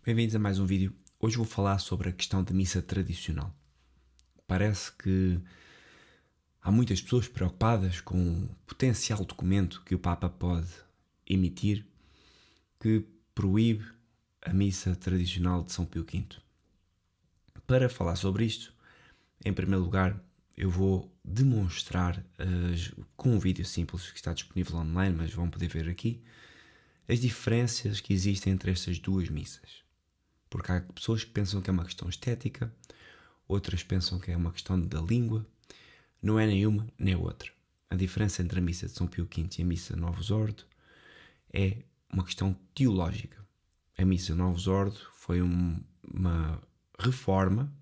Bem-vindos a mais um vídeo. Hoje vou falar sobre a questão da missa tradicional. Parece que há muitas pessoas preocupadas com o potencial documento que o Papa pode emitir que proíbe a missa tradicional de São Pio V. Para falar sobre isto, em primeiro lugar, eu vou demonstrar com um vídeo simples que está disponível online, mas vão poder ver aqui, as diferenças que existem entre estas duas missas. Porque há pessoas que pensam que é uma questão estética, outras pensam que é uma questão da língua. Não é nenhuma nem outra. A diferença entre a missa de São Pio V e a missa Novus Ordo é uma questão teológica. A missa Novus Ordo foi uma reforma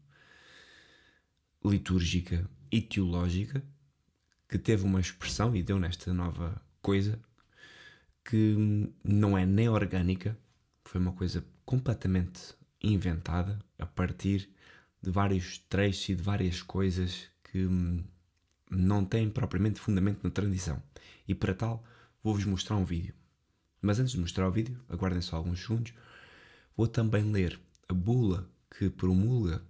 litúrgica e teológica que teve uma expressão e deu nesta nova coisa que não é nem orgânica, foi uma coisa completamente inventada a partir de vários trechos e de várias coisas que não têm propriamente fundamento na tradição. E para tal, vou-vos mostrar um vídeo. Mas antes de mostrar o vídeo, aguardem só alguns segundos, vou também ler a bula que promulga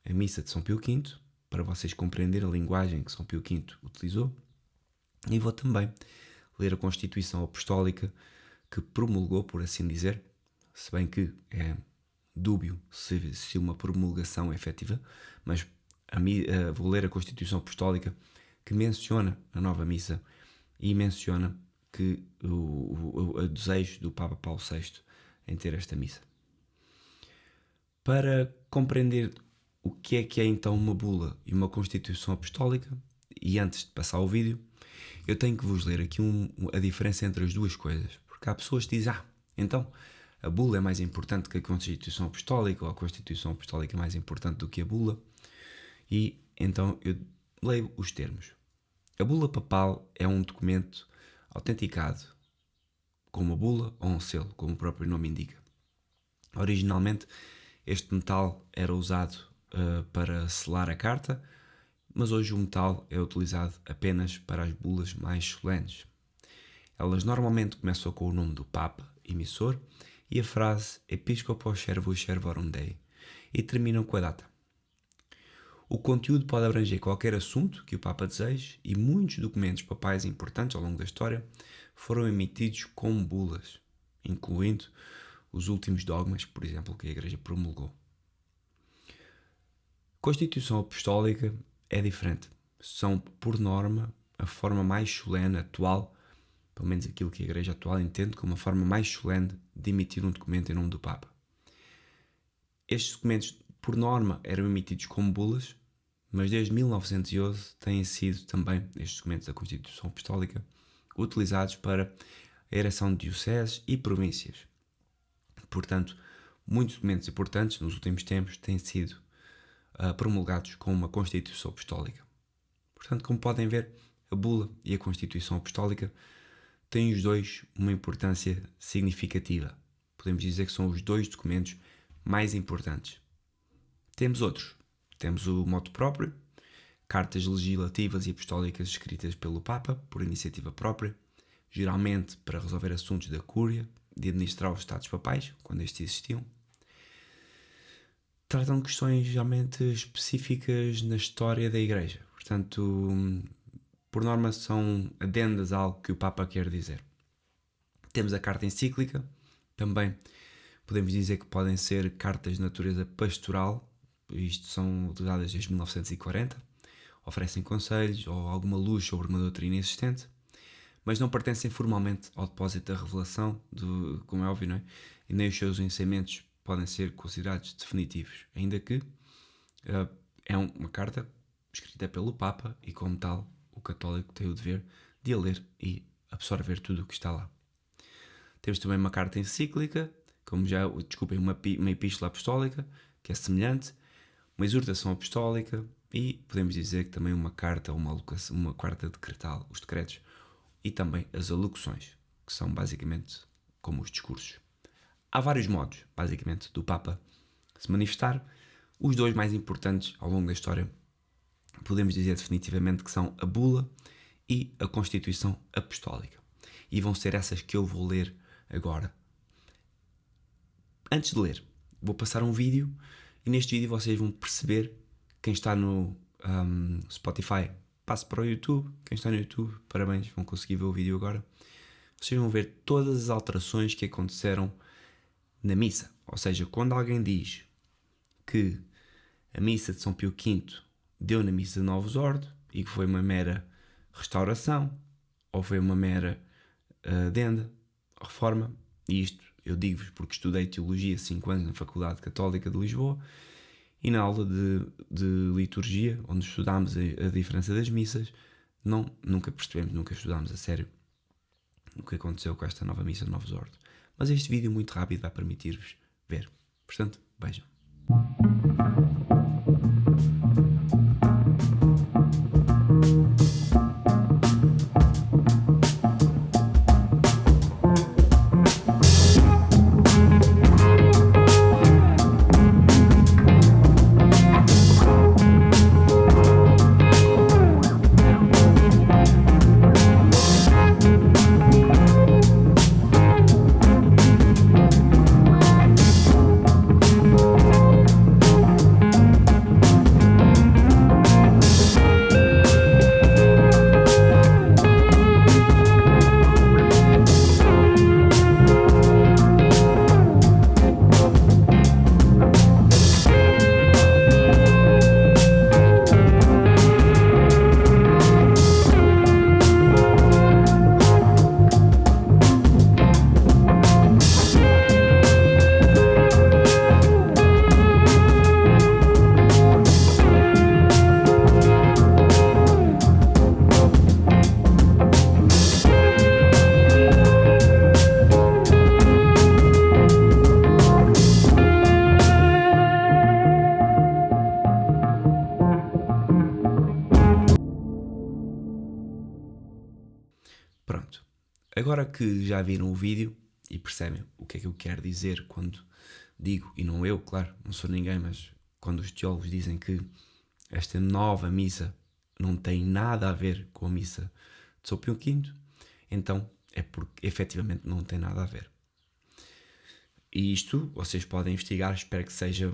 a missa de São Pio V, para vocês compreenderem a linguagem que São Pio V utilizou, e vou também ler a Constituição Apostólica que promulgou, por assim dizer, se bem que é dúbio se uma promulgação é efetiva, mas vou ler a Constituição Apostólica que menciona a nova missa e menciona que o desejo do Papa Paulo VI em ter esta missa. Para compreender o que é então uma bula e uma Constituição Apostólica, e antes de passar ao vídeo, eu tenho que vos ler aqui a diferença entre as duas coisas, porque há pessoas que dizem, então a bula é mais importante que a Constituição Apostólica, ou a Constituição Apostólica é mais importante do que a bula, e então eu leio os termos. A bula papal é um documento autenticado com uma bula ou um selo, como o próprio nome indica. Originalmente, este metal era usado para selar a carta, mas hoje o metal é utilizado apenas para as bulas mais solenes. Elas normalmente começam com o nome do Papa, emissor, e a frase Episcopos Servus Servorum Dei, e terminam com a data. O conteúdo pode abranger qualquer assunto que o Papa deseje, e muitos documentos papais importantes ao longo da história foram emitidos como bulas, incluindo os últimos dogmas, por exemplo, que a Igreja promulgou. Constituição Apostólica é diferente. São, por norma, a forma mais solene atual, pelo menos aquilo que a Igreja atual entende como a forma mais solene de emitir um documento em nome do Papa. Estes documentos, por norma, eram emitidos como bulas, mas desde 1911 têm sido também, estes documentos da Constituição Apostólica, utilizados para a ereção de dioceses e províncias. Portanto, muitos documentos importantes nos últimos tempos têm sido promulgados com uma Constituição Apostólica. Portanto, como podem ver, a bula e a Constituição Apostólica têm os dois uma importância significativa. Podemos dizer que são os dois documentos mais importantes. Temos outros. Temos o motu próprio, cartas legislativas e apostólicas escritas pelo Papa, por iniciativa própria, geralmente para resolver assuntos da Cúria, de administrar os Estados Papais, quando estes existiam. Tratam questões geralmente específicas na história da Igreja. Portanto, por norma, são adendas a algo que o Papa quer dizer. Temos a carta encíclica, também podemos dizer que podem ser cartas de natureza pastoral, isto são utilizadas desde 1940, oferecem conselhos ou alguma luz sobre uma doutrina existente, mas não pertencem formalmente ao depósito da revelação, como é óbvio, não é? E nem os seus ensinamentos podem ser considerados definitivos, ainda que é uma carta escrita pelo Papa e, como tal, o católico tem o dever de a ler e absorver tudo o que está lá. Temos também uma carta encíclica, uma epístola apostólica, que é semelhante, uma exortação apostólica e podemos dizer que também uma carta ou uma carta decretal, os decretos, e também as alocuções, que são basicamente como os discursos. Há vários modos, basicamente, do Papa se manifestar. Os dois mais importantes ao longo da história podemos dizer definitivamente que são a bula e a Constituição Apostólica. E vão ser essas que eu vou ler agora. Antes de ler, vou passar um vídeo e neste vídeo vocês vão perceber, quem está no Spotify, passe para o YouTube, quem está no YouTube, parabéns, vão conseguir ver o vídeo agora. Vocês vão ver todas as alterações que aconteceram na missa. Ou seja, quando alguém diz que a missa de São Pio V deu na missa de Novos Ordo e que foi uma mera restauração ou foi uma mera adenda, reforma, e isto eu digo-vos porque estudei Teologia 5 anos na Faculdade Católica de Lisboa e na aula de liturgia, onde estudámos a diferença das missas, nunca percebemos, nunca estudámos a sério o que aconteceu com esta nova missa de Novos Ordo. Mas este vídeo muito rápido vai permitir-vos ver. Portanto, vejam. Pronto, agora que já viram o vídeo e percebem o que é que eu quero dizer quando digo, e não eu, claro, não sou ninguém, mas quando os teólogos dizem que esta nova missa não tem nada a ver com a missa de São Pio V, então é porque efetivamente não tem nada a ver. E isto vocês podem investigar, espero que seja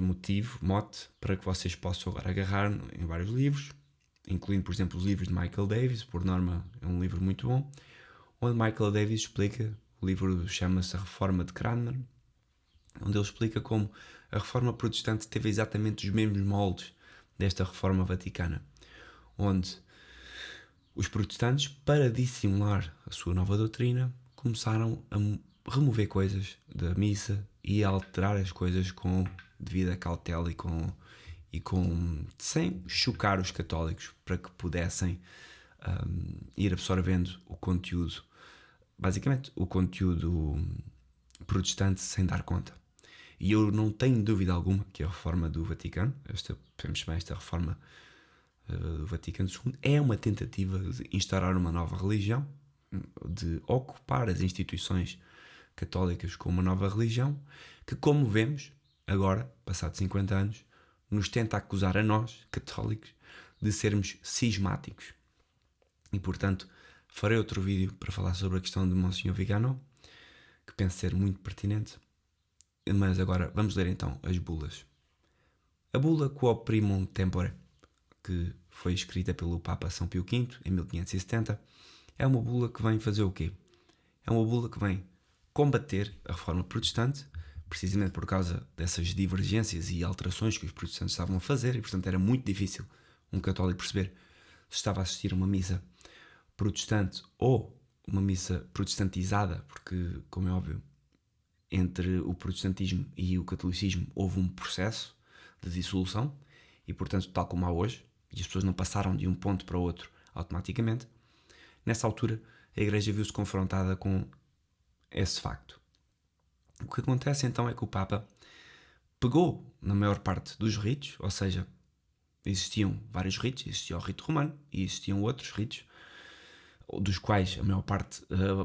mote, para que vocês possam agora agarrar em vários livros, incluindo, por exemplo, os livros de Michael Davis, por norma é um livro muito bom, onde Michael Davis explica, o livro chama-se A Reforma de Cranmer, onde ele explica como a Reforma Protestante teve exatamente os mesmos moldes desta Reforma Vaticana, onde os protestantes, para dissimular a sua nova doutrina, começaram a remover coisas da missa e a alterar as coisas com devida cautela e sem chocar os católicos, para que pudessem ir absorvendo o conteúdo, basicamente o conteúdo protestante, sem dar conta. E eu não tenho dúvida alguma que a reforma do Vaticano, podemos chamar esta reforma do Vaticano II, é uma tentativa de instaurar uma nova religião, de ocupar as instituições católicas com uma nova religião, que, como vemos agora, passados 50 anos, nos tenta acusar a nós, católicos, de sermos cismáticos. E, portanto, farei outro vídeo para falar sobre a questão de Monsenhor Vigano, que penso ser muito pertinente. Mas agora vamos ler então as bulas. A bula Quo Primum Tempore, que foi escrita pelo Papa São Pio V em 1570, é uma bula que vem fazer o quê? É uma bula que vem combater a reforma protestante, precisamente por causa dessas divergências e alterações que os protestantes estavam a fazer, e portanto era muito difícil um católico perceber se estava a assistir a uma missa protestante ou uma missa protestantizada, porque, como é óbvio, entre o protestantismo e o catolicismo houve um processo de dissolução e, portanto, tal como há hoje, e as pessoas não passaram de um ponto para o outro automaticamente, nessa altura a Igreja viu-se confrontada com esse facto. O que acontece então é que o Papa pegou na maior parte dos ritos, ou seja, existiam vários ritos, existia o rito romano e existiam outros ritos, dos quais a maior parte,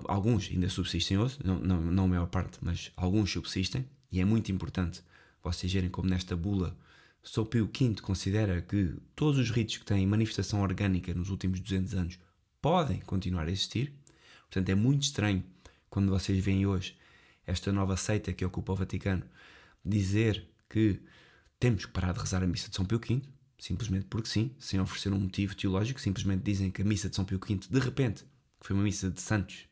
alguns ainda subsistem hoje, não a maior parte, mas alguns subsistem, e é muito importante vocês verem como nesta bula São Pio V considera que todos os ritos que têm manifestação orgânica nos últimos 200 anos podem continuar a existir. Portanto, é muito estranho quando vocês veem hoje esta nova seita que ocupa o Vaticano dizer que temos que parar de rezar a missa de São Pio V, simplesmente porque sim, sem oferecer um motivo teológico. Simplesmente dizem que a missa de São Pio V, de repente, foi uma missa de santos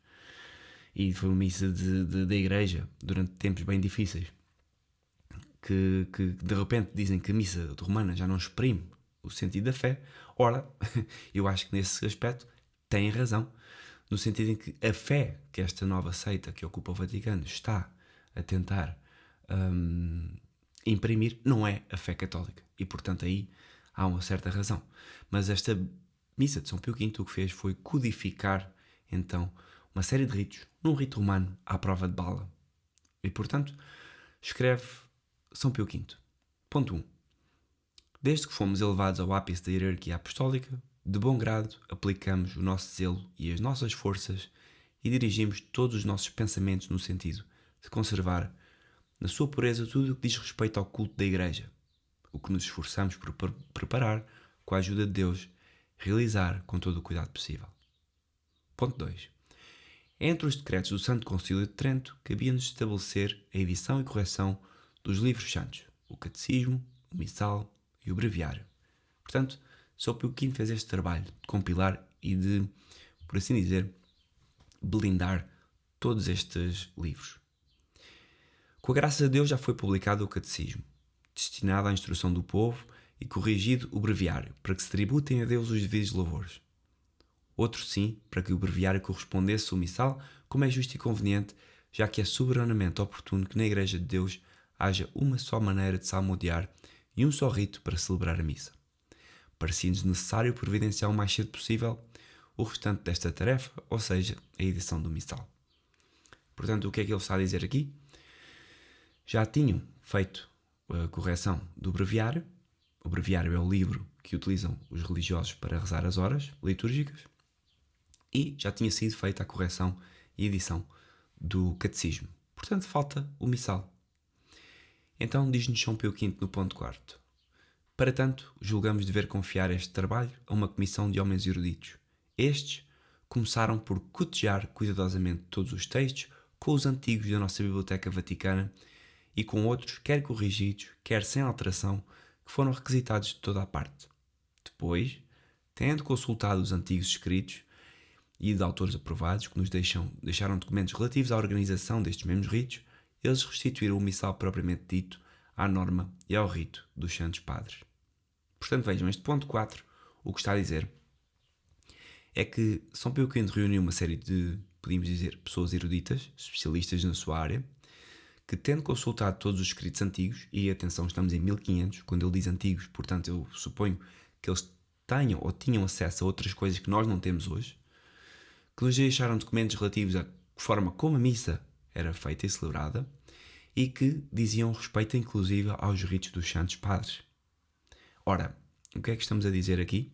e foi uma missa da igreja durante tempos bem difíceis, que de repente dizem que a missa romana já não exprime o sentido da fé. Ora, eu acho que nesse aspecto têm razão, no sentido em que a fé que esta nova seita que ocupa o Vaticano está a tentar imprimir não é a fé católica, e portanto aí há uma certa razão. Mas esta missa de São Pio V o que fez foi codificar então uma série de ritos, num rito romano à prova de bala. E portanto escreve São Pio V. Ponto 1. Desde que fomos elevados ao ápice da hierarquia apostólica, de bom grado aplicamos o nosso zelo e as nossas forças e dirigimos todos os nossos pensamentos no sentido de conservar na sua pureza tudo o que diz respeito ao culto da Igreja, o que nos esforçamos por preparar, com a ajuda de Deus, realizar com todo o cuidado possível. Ponto 2. Entre os decretos do Santo Concílio de Trento, cabia-nos estabelecer a edição e correção dos livros santos, o Catecismo, o Missal e o Breviário. Portanto, São Pio V fez este trabalho de compilar e de, por assim dizer, blindar todos estes livros. Com a graça de Deus já foi publicado o Catecismo, destinado à instrução do povo, e corrigido o Breviário, para que se tributem a Deus os devidos louvores. Outro sim, para que o Breviário correspondesse ao Missal, como é justo e conveniente, já que é soberanamente oportuno que na Igreja de Deus haja uma só maneira de salmodiar e um só rito para celebrar a missa. Parecia-nos necessário providenciar o mais cedo possível o restante desta tarefa, ou seja, a edição do Missal. Portanto, o que é que ele está a dizer aqui? Já tinham feito a correção do Breviário. O Breviário é o livro que utilizam os religiosos para rezar as horas litúrgicas. E já tinha sido feita a correção e edição do Catecismo. Portanto, falta o Missal. Então, diz-nos São Pio V no ponto 4. Para tanto, julgamos dever confiar este trabalho a uma comissão de homens eruditos. Estes começaram por cotejar cuidadosamente todos os textos com os antigos da nossa Biblioteca Vaticana e com outros, quer corrigidos, quer sem alteração, que foram requisitados de toda a parte. Depois, tendo consultado os antigos escritos e de autores aprovados, que nos deixaram documentos relativos à organização destes mesmos ritos, eles restituíram o missal propriamente dito à norma e ao rito dos Santos Padres. Portanto, vejam, este ponto 4, o que está a dizer é que São Pio V reuniu uma série de, podíamos dizer, pessoas eruditas, especialistas na sua área, que tendo consultado todos os escritos antigos, e atenção, estamos em 1500, quando ele diz antigos, portanto eu suponho que eles tenham ou tinham acesso a outras coisas que nós não temos hoje, que nos deixaram documentos relativos à forma como a missa era feita e celebrada, e que diziam respeito inclusive aos ritos dos Santos Padres. Ora, o que é que estamos a dizer aqui?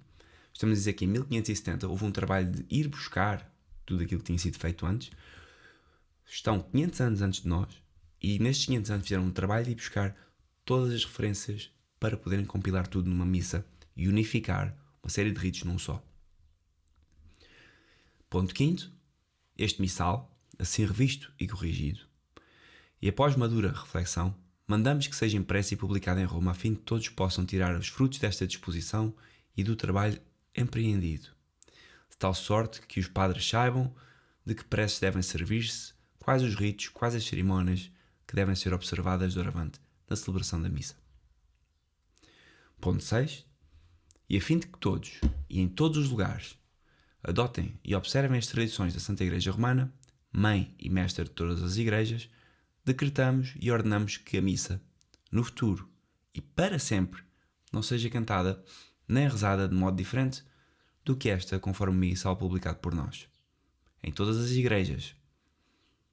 Estamos a dizer que em 1570 houve um trabalho de ir buscar tudo aquilo que tinha sido feito antes. Estão 500 anos antes de nós, e nestes 500 anos fizeram um trabalho de ir buscar todas as referências para poderem compilar tudo numa missa e unificar uma série de ritos num só. Ponto 5. Este missal, assim revisto e corrigido, e após madura reflexão, mandamos que seja impresso e publicado em Roma, a fim de que todos possam tirar os frutos desta disposição e do trabalho empreendido, de tal sorte que os padres saibam de que preces devem servir-se, quais os ritos, quais as cerimónias que devem ser observadas doravante na celebração da missa. Ponto 6. E a fim de que todos, e em todos os lugares, adotem e observem as tradições da Santa Igreja Romana, mãe e mestra de todas as igrejas, decretamos e ordenamos que a missa, no futuro e para sempre, não seja cantada nem rezada de modo diferente do que esta, conforme o missal publicado por nós. Em todas as igrejas,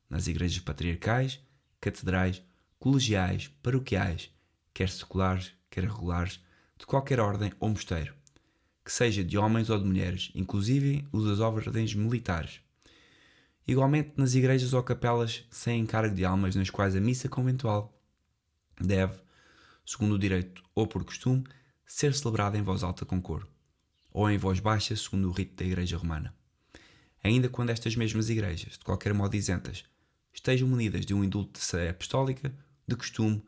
nas igrejas patriarcais, catedrais, colegiais, paroquiais, quer seculares, quer regulares, de qualquer ordem ou mosteiro, que seja de homens ou de mulheres, inclusive os das ordens militares. Igualmente nas igrejas ou capelas sem encargo de almas, nas quais a missa conventual deve, segundo o direito ou por costume, ser celebrada em voz alta com coro, ou em voz baixa, segundo o rito da Igreja Romana. Ainda quando estas mesmas igrejas, de qualquer modo isentas, estejam munidas de um indulto de sé apostólica, de costume,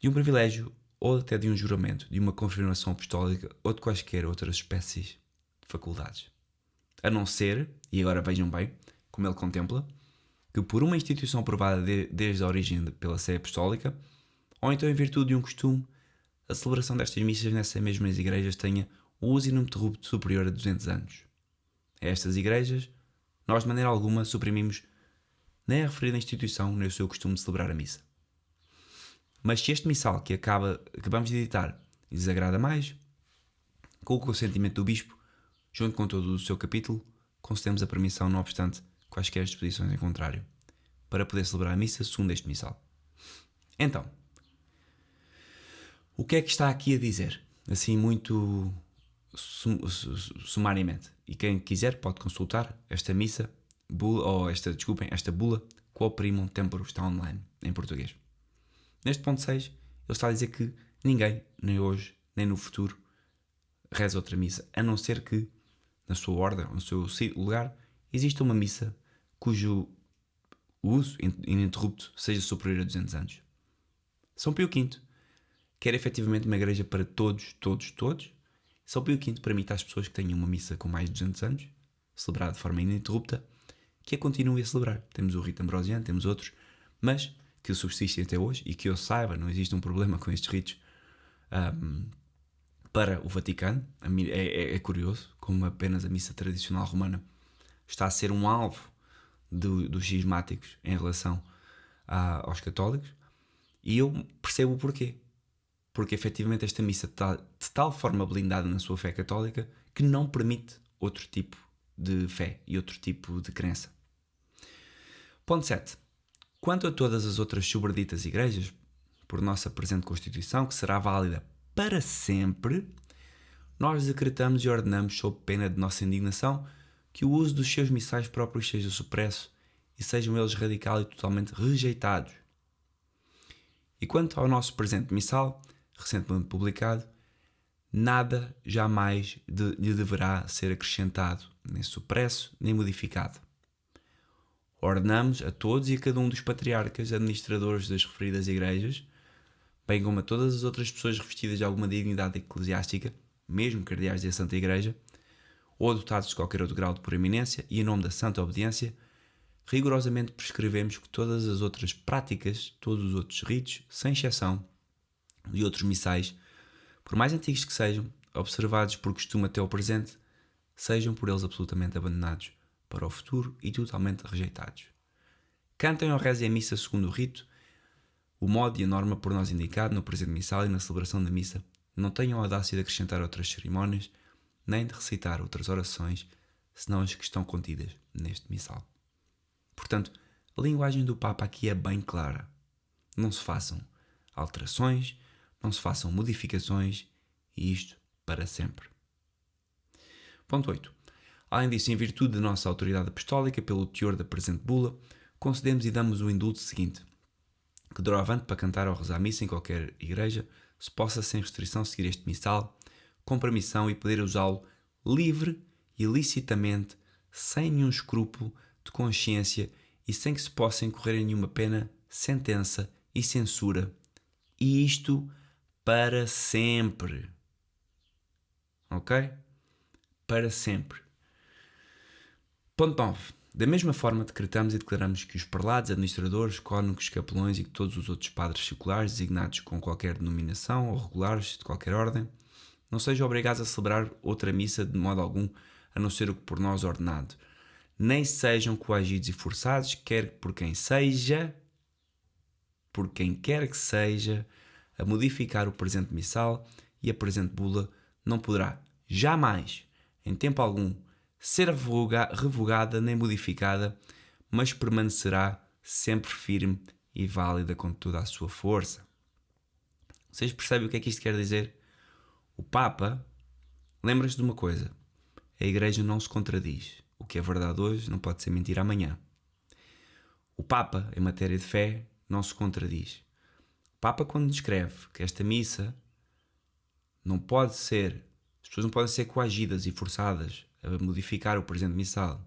de um privilégio ou até de um juramento, de uma confirmação apostólica ou de quaisquer outras espécies de faculdades. A não ser, e agora vejam bem, como ele contempla, que por uma instituição aprovada desde a origem pela Sé Apostólica, ou então em virtude de um costume, a celebração destas missas nessas mesmas igrejas tenha o uso ininterrupto superior a 200 anos. A estas igrejas, nós de maneira alguma suprimimos nem a referida instituição nem o seu costume de celebrar a missa. Mas se este missal que acabamos de editar lhes agrada mais, com o consentimento do Bispo, junto com todo o seu capítulo, concedemos a permissão, não obstante quaisquer disposições em contrário, para poder celebrar a missa segundo este missal. Então, o que é que está aqui a dizer? Assim, muito sumariamente. E quem quiser pode consultar esta missa, esta bula, Quo Primum Tempore, está online, em português. Neste ponto 6, ele está a dizer que ninguém, nem hoje, nem no futuro, reza outra missa, a não ser que, na sua ordem, no seu lugar, exista uma missa cujo uso ininterrupto seja superior a 200 anos. São Pio V quer efetivamente uma igreja para todos. São Pio V permite às pessoas que tenham uma missa com mais de 200 anos, celebrada de forma ininterrupta, que a continuem a celebrar. Temos o rito ambrosiano, temos outros, mas que subsistem até hoje e que eu saiba, não existe um problema com estes ritos para o Vaticano. É curioso como apenas a missa tradicional romana está a ser um alvo dos cismáticos em relação aos católicos, e eu percebo o porquê. Porque efetivamente esta missa está de tal forma blindada na sua fé católica que não permite outro tipo de fé e outro tipo de crença. Ponto 7. Quanto a todas as outras sobreditas igrejas, por nossa presente Constituição, que será válida para sempre, nós decretamos e ordenamos, sob pena de nossa indignação, que o uso dos seus missais próprios seja supresso e sejam eles radical e totalmente rejeitados. E quanto ao nosso presente missal, recentemente publicado, nada jamais lhe deverá ser acrescentado, nem supresso, nem modificado. Ordenamos a todos e a cada um dos patriarcas, administradores das referidas igrejas, bem como a todas as outras pessoas revestidas de alguma dignidade eclesiástica, mesmo cardeais da Santa Igreja, ou dotados de qualquer outro grau de proeminência, e em nome da Santa Obediência, rigorosamente prescrevemos que todas as outras práticas, todos os outros ritos, sem exceção, e outros missais, por mais antigos que sejam, observados por costume até ao presente, sejam por eles absolutamente abandonados para o futuro e totalmente rejeitados. Cantem ou rezem a missa segundo o rito, o modo e a norma por nós indicado no presente missal e na celebração da missa. Não tenham a audácia de acrescentar outras cerimónias, nem de recitar outras orações, senão as que estão contidas neste missal. Portanto, a linguagem do Papa aqui é bem clara. Não se façam alterações, não se façam modificações, e isto para sempre. Ponto 8. Além disso, em virtude da nossa autoridade apostólica, pelo teor da presente bula, concedemos e damos o indulto seguinte: que doravante para cantar ou rezar a missa em qualquer igreja, se possa sem restrição seguir este missal, com permissão e poder usá-lo livre e licitamente, sem nenhum escrúpulo de consciência e sem que se possa incorrer em nenhuma pena, sentença e censura. E isto para sempre. Ok? Para sempre. Ponto 9. Da mesma forma, decretamos e declaramos que os prelados, administradores, cônegos, capelões e todos os outros padres seculares designados com qualquer denominação ou regulares de qualquer ordem não sejam obrigados a celebrar outra missa de modo algum, a não ser o que por nós ordenado, nem sejam coagidos e forçados, quer por quem quer que seja, a modificar o presente missal, e a presente bula não poderá jamais, em tempo algum, ser revogada nem modificada, mas permanecerá sempre firme e válida com toda a sua força. Vocês percebem o que é que isto quer dizer? O Papa lembra-se de uma coisa: a Igreja não se contradiz. O que é verdade hoje não pode ser mentira amanhã. O Papa, em matéria de fé, não se contradiz. O Papa, quando descreve que esta missa não pode ser, as pessoas não podem ser coagidas e forçadas a modificar o presente missal,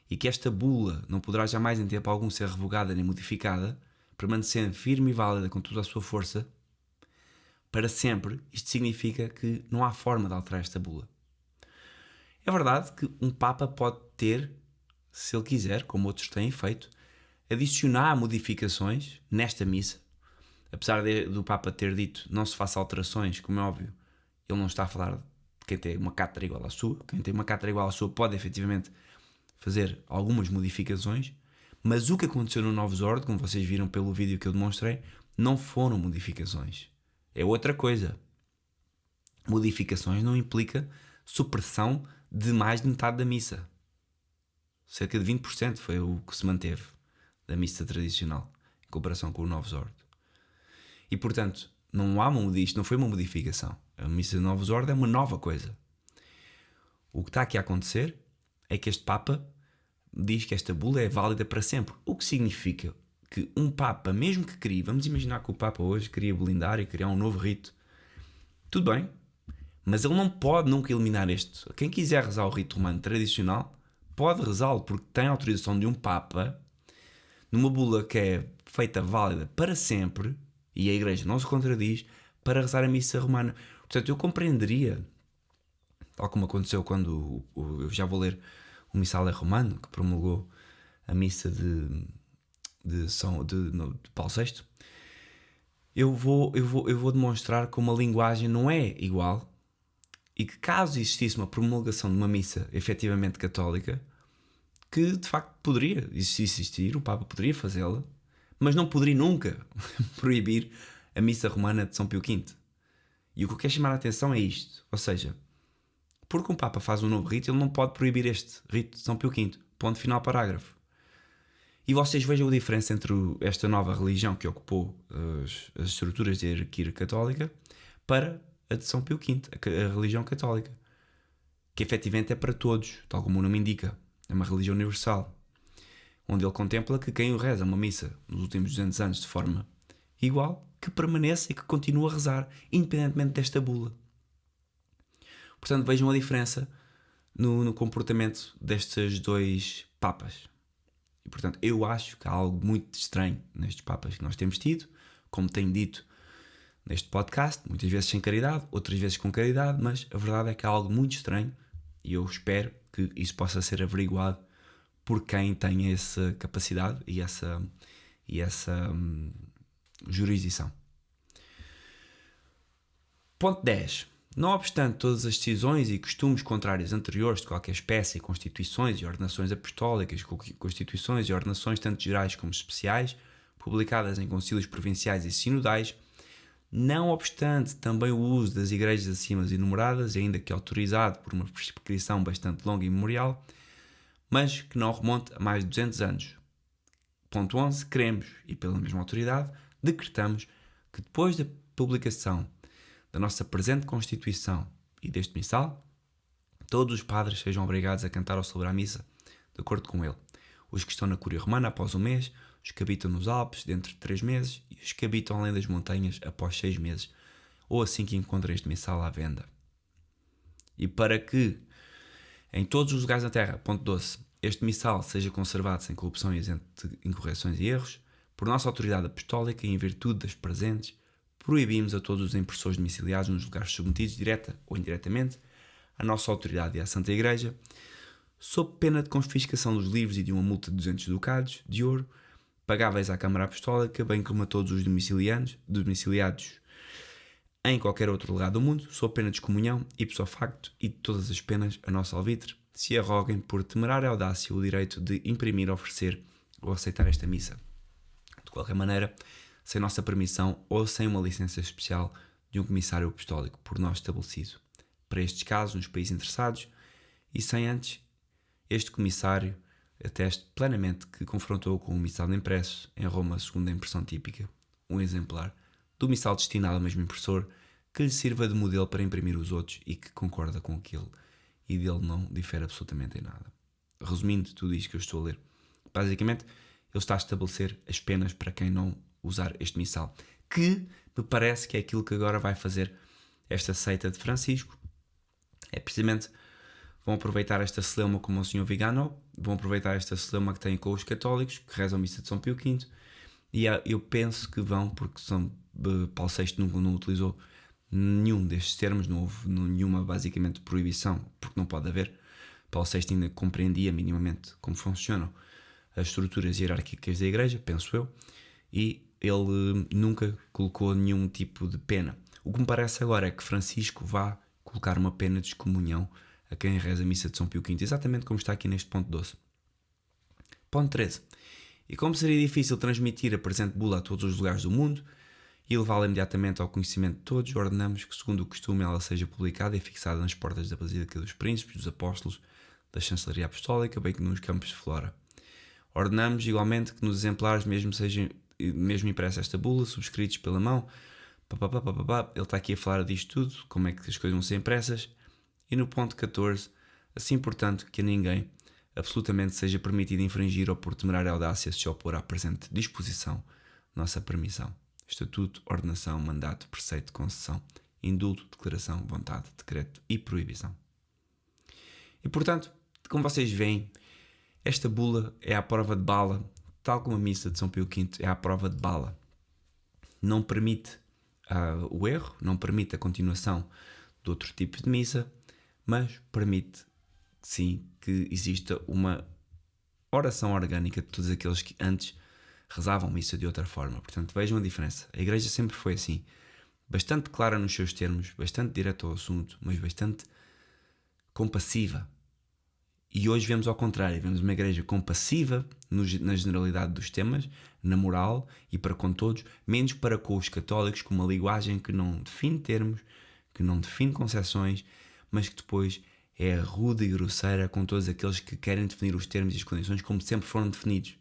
e que esta bula não poderá jamais em tempo algum ser revogada nem modificada, permanecendo firme e válida com toda a sua força, para sempre, isto significa que não há forma de alterar esta bula. É verdade que um Papa pode ter, se ele quiser, como outros têm feito, adicionar modificações nesta missa. Apesar do Papa ter dito não se faça alterações, como é óbvio, ele não está a falar de quem tem uma cátedra igual à sua. Quem tem uma cátedra igual à sua pode efetivamente fazer algumas modificações, mas o que aconteceu no Novus Ordo, como vocês viram pelo vídeo que eu demonstrei, não foram modificações. É outra coisa. Modificações não implica supressão de mais de metade da missa. Cerca de 20% foi o que se manteve da missa tradicional, em comparação com o Novus Ordo. E, portanto, isto não foi uma modificação. A missa de Novus Ordo é uma nova coisa. O que está aqui a acontecer é que este Papa diz que esta bula é válida para sempre. O que significa que um Papa, mesmo que crie, vamos imaginar que o Papa hoje queria blindar e criar um novo rito. Tudo bem, mas ele não pode nunca eliminar este. Quem quiser rezar o rito romano tradicional, pode rezá-lo, porque tem autorização de um Papa, numa bula que é feita válida para sempre, e a Igreja não se contradiz, para rezar a missa romana. Portanto, eu compreenderia, tal como aconteceu quando eu já vou ler o Missal Romano, que promulgou a missa de Paulo VI, eu vou demonstrar como a linguagem não é igual e que caso existisse uma promulgação de uma missa efetivamente católica, que de facto poderia existir, o Papa poderia fazê-la, mas não poderia nunca proibir a missa romana de São Pio V. E o que eu quero chamar a atenção é isto, ou seja, porque um Papa faz um novo rito, ele não pode proibir este rito de São Pio V. Ponto final, parágrafo. E vocês vejam a diferença entre esta nova religião que ocupou as estruturas de hierarquia católica para a de São Pio V, a religião católica, que efetivamente é para todos, tal como o nome indica. É uma religião universal, onde ele contempla que quem o reza uma missa nos últimos 200 anos de forma igual, que permaneça e que continue a rezar, independentemente desta bula. Portanto, vejam a diferença no comportamento destes dois papas. E, portanto, eu acho que há algo muito estranho nestes papas que nós temos tido, como tenho dito neste podcast, muitas vezes sem caridade, outras vezes com caridade, mas a verdade é que há algo muito estranho e eu espero que isso possa ser averiguado por quem tem essa capacidade e essa jurisdição. Ponto 10. Não obstante todas as decisões e costumes contrários anteriores de qualquer espécie, constituições e ordenações apostólicas, constituições e ordenações tanto gerais como especiais, publicadas em concílios provinciais e sinodais, não obstante também o uso das igrejas acima enumeradas, ainda que autorizado por uma prescrição bastante longa e memorial, mas que não remonte a mais de 200 anos. Ponto 11. Queremos, e pela mesma autoridade, decretamos que depois da publicação da nossa presente Constituição e deste missal, todos os padres sejam obrigados a cantar ou celebrar a missa de acordo com ele. Os que estão na Cúria Romana após um mês, os que habitam nos Alpes dentro de 3 meses e os que habitam além das montanhas após 6 meses, ou assim que encontrem este missal à venda. E para que em todos os lugares da terra, ponto 12, este missal seja conservado sem corrupção e isento de incorreções e erros, por nossa autoridade apostólica e em virtude das presentes, proibimos a todos os impressores domiciliados nos lugares submetidos, direta ou indiretamente, à nossa autoridade e à Santa Igreja, sob pena de confiscação dos livros e de uma multa de 200 ducados de ouro, pagáveis à Câmara Apostólica, bem como a todos os domiciliados em qualquer outro lugar do mundo, sob pena de excomunhão, ipso facto e de todas as penas a nosso alvitre, se arroguem por temerária audácia o direito de imprimir, oferecer ou aceitar esta missa. De qualquer maneira, sem nossa permissão ou sem uma licença especial de um comissário apostólico por nós estabelecido, para estes casos nos países interessados, e sem antes este comissário ateste plenamente que confrontou com o missal de impresso em Roma segundo a impressão típica, um exemplar do missal destinado ao mesmo impressor que lhe sirva de modelo para imprimir os outros e que concorda com aquele e dele não difere absolutamente em nada. Resumindo tudo isto que eu estou a ler, basicamente ele está a estabelecer as penas para quem não usar este missal, que me parece que é aquilo que agora vai fazer esta seita de Francisco. É precisamente, vão aproveitar esta celeuma como o Sr. Vigano, vão aproveitar esta celeuma que têm com os católicos, que rezam a missa de São Pio V, e eu penso que vão, porque Paulo VI não utilizou nenhum destes termos, não houve nenhuma basicamente proibição, porque não pode haver. Paulo VI ainda compreendia minimamente como funcionam as estruturas hierárquicas da Igreja, penso eu, e ele nunca colocou nenhum tipo de pena. O que me parece agora é que Francisco vá colocar uma pena de excomunhão a quem reza a missa de São Pio V, exatamente como está aqui neste ponto 12. Ponto 13. E como seria difícil transmitir a presente bula a todos os lugares do mundo e levá-la imediatamente ao conhecimento de todos, ordenamos que, segundo o costume, ela seja publicada e fixada nas portas da Basílica dos Príncipes, dos Apóstolos, da Chancelaria Apostólica, bem que nos campos de Flora. Ordenamos, igualmente, que nos exemplares mesmo impressa esta bula, subscritos pela mão, ele está aqui a falar disto tudo, como é que as coisas vão ser impressas, e no ponto 14, assim portanto que a ninguém absolutamente seja permitido infringir ou por temerária audácia se opor à presente disposição, nossa permissão, estatuto, ordenação, mandato, preceito, concessão, indulto, declaração, vontade, decreto e proibição. E portanto, como vocês veem, esta bula é à prova de bala, tal como a missa de São Pio V é à prova de bala. Não permite o erro, não permite a continuação de outros tipos de missa, mas permite, sim, que exista uma oração orgânica de todos aqueles que antes rezavam missa de outra forma. Portanto, vejam a diferença. A Igreja sempre foi assim, bastante clara nos seus termos, bastante direta ao assunto, mas bastante compassiva. E hoje vemos ao contrário, vemos uma Igreja compassiva na generalidade dos temas, na moral e para com todos, menos para com os católicos, com uma linguagem que não define termos, que não define concepções, mas que depois é rude e grosseira com todos aqueles que querem definir os termos e as condições como sempre foram definidos.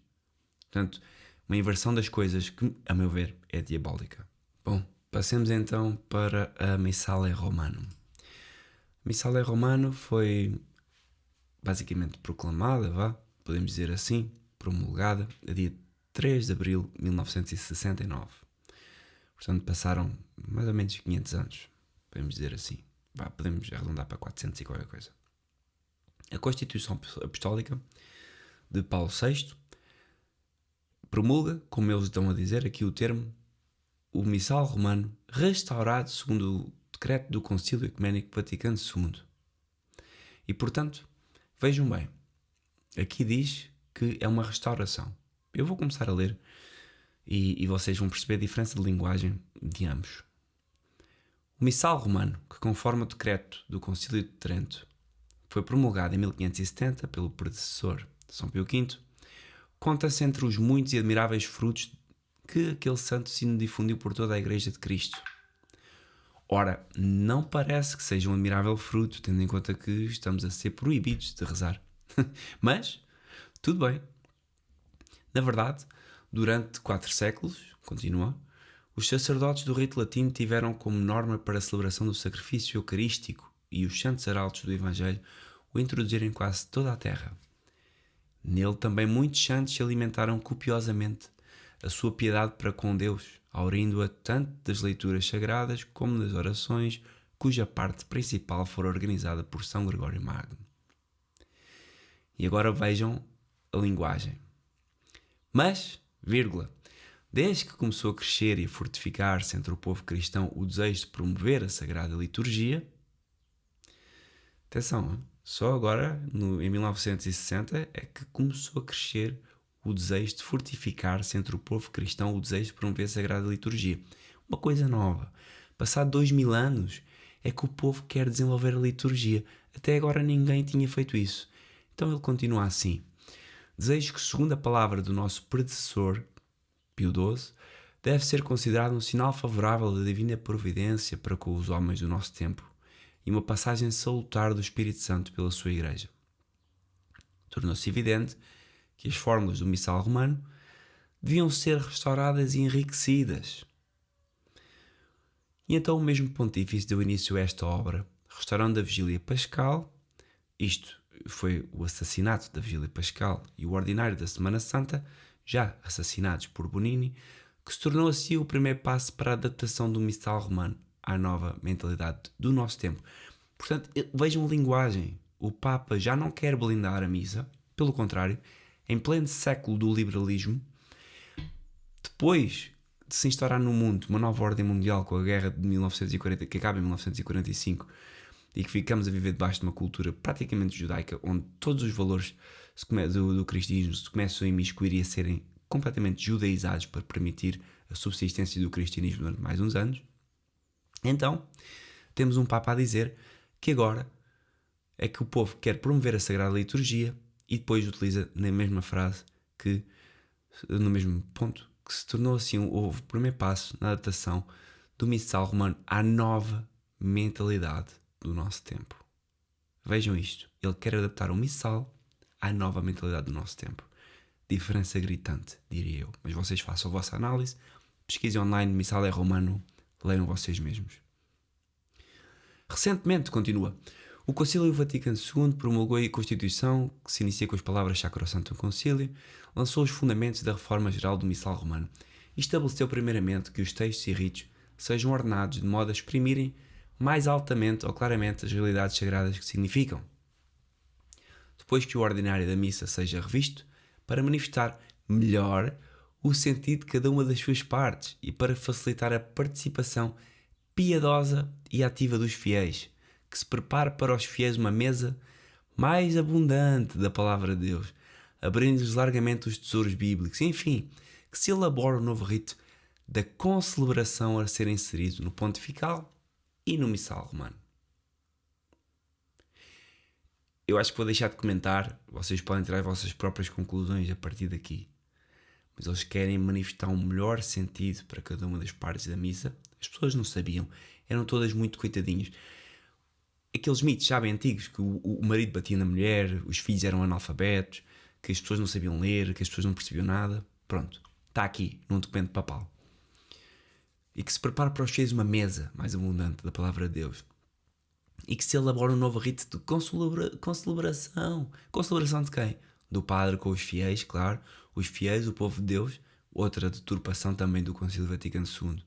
Portanto, uma inversão das coisas que, a meu ver, é diabólica. Bom, passemos então para a Missale Romano. A Missale Romano foi basicamente proclamada, podemos dizer assim, promulgada, a dia 3 de abril de 1969. Portanto, passaram mais ou menos 500 anos, podemos dizer assim. Podemos arredondar para 400 e qualquer coisa. A Constituição Apostólica de Paulo VI promulga, como eles estão a dizer aqui o termo, o Missal Romano restaurado segundo o decreto do Concílio Ecuménico Vaticano II. E, portanto, vejam bem, aqui diz que é uma restauração. Eu vou começar a ler e vocês vão perceber a diferença de linguagem de ambos. O Missal Romano, que conforme o decreto do Concílio de Trento foi promulgado em 1570 pelo predecessor de São Pio V, conta-se entre os muitos e admiráveis frutos que aquele santo sino difundiu por toda a Igreja de Cristo. Ora, não parece que seja um admirável fruto, tendo em conta que estamos a ser proibidos de rezar. Mas, tudo bem. Na verdade, durante 4 séculos, continua, os sacerdotes do rito latino tiveram como norma para a celebração do sacrifício eucarístico e os santos arautos do Evangelho o introduzirem em quase toda a terra. Nele também muitos santos se alimentaram copiosamente a sua piedade para com Deus, aurindo-a tanto das leituras sagradas como das orações, cuja parte principal for organizada por São Gregório Magno. E agora vejam a linguagem. Mas, desde que começou a crescer e a fortificar-se entre o povo cristão o desejo de promover a Sagrada Liturgia, atenção, só agora, em 1960, é que começou a crescer o desejo de fortificar-se entre o povo cristão o desejo de promover a Sagrada Liturgia. Uma coisa nova. Passado 2000 anos é que o povo quer desenvolver a liturgia. Até agora ninguém tinha feito isso. Então ele continua assim. Desejo que, segundo a palavra do nosso predecessor, Pio XII, deve ser considerado um sinal favorável da divina providência para com os homens do nosso tempo e uma passagem salutar do Espírito Santo pela sua Igreja. Tornou-se evidente que as fórmulas do Missal Romano deviam ser restauradas e enriquecidas. E então o mesmo pontífice deu início a esta obra, restaurando a Vigília Pascal, isto foi o assassinato da Vigília Pascal e o ordinário da Semana Santa, já assassinados por Bonini, que se tornou assim o primeiro passo para a adaptação do Missal Romano à nova mentalidade do nosso tempo. Portanto, vejam a linguagem. O Papa já não quer blindar a missa, pelo contrário, em pleno século do liberalismo, depois de se instaurar no mundo uma nova ordem mundial com a guerra de 1940, que acaba em 1945, e que ficamos a viver debaixo de uma cultura praticamente judaica, onde todos os valores do cristianismo se começam a imiscuir e a serem completamente judaizados para permitir a subsistência do cristianismo durante mais uns anos. Então, temos um Papa a dizer que agora é que o povo quer promover a Sagrada Liturgia e depois utiliza na mesma frase que, no mesmo ponto, que se tornou assim o primeiro passo na adaptação do missal romano à nova mentalidade do nosso tempo. Vejam isto, ele quer adaptar o missal à nova mentalidade do nosso tempo. Diferença gritante, diria eu. Mas vocês façam a vossa análise, pesquisem online, missal é romano, leiam vocês mesmos. Recentemente, continua, o Concílio Vaticano II promulgou a Constituição, que se inicia com as palavras Sacrosanctum Concilium, lançou os fundamentos da reforma geral do missal romano e estabeleceu primeiramente que os textos e ritos sejam ordenados de modo a exprimirem mais altamente ou claramente as realidades sagradas que significam. Depois que o ordinário da missa seja revisto, para manifestar melhor o sentido de cada uma das suas partes e para facilitar a participação piedosa e ativa dos fiéis, que se prepare para os fiéis uma mesa mais abundante da Palavra de Deus, abrindo-lhes largamente os tesouros bíblicos, enfim, que se elabore o novo rito da concelebração a ser inserido no pontifical e no missal romano. Eu acho que vou deixar de comentar, vocês podem tirar as vossas próprias conclusões a partir daqui. Mas eles querem manifestar um melhor sentido para cada uma das partes da missa. As pessoas não sabiam, eram todas muito coitadinhas. Aqueles mitos, sabem, antigos, que o marido batia na mulher, os filhos eram analfabetos, que as pessoas não sabiam ler, que as pessoas não percebiam nada. Pronto, está aqui, num documento papal. E que se prepara para os fiéis uma mesa mais abundante da Palavra de Deus. E que se elabora um novo rito de concelebração. Concelebração de quem? Do padre com os fiéis, claro. Os fiéis, o povo de Deus. Outra deturpação também do Concílio Vaticano II.